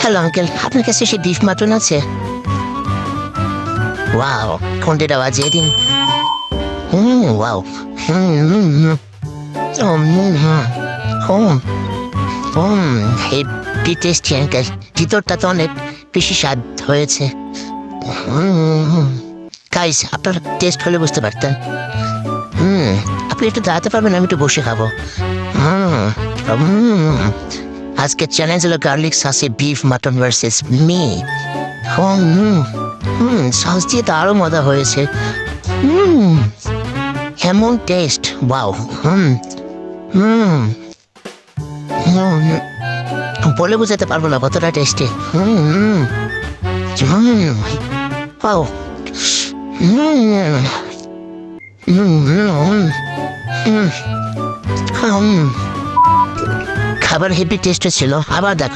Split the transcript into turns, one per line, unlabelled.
Hello uncle, আপনার কাছে সে beef mutton আছে? ওয়াও, ঘন্টাটা বাজিয়ে দিন। ওয়াও। হেভি টেস্টি আঙ্কেল, ভিতরটা তো অনেক বেশি স্বাদ হয়েছে। গাইস, আপনার টেস্ট হলে বুঝতে পারতেন। আপনি একটু দাঁড়াতে পারবেন? আমি একটু বসে খাবো। আজকের চ্যালেঞ্জ হলো গার্লিক সসে beef mutton versus me. Sauce দিয়ে তো আরো মজা হয়েছে। এমন টেস্ট, ওয়াও। বলে বোঝাতে পারবো না কতটা টেস্টি। ওয়াও। খাবার হেভি টেস্ট ছিল। আবার দেখা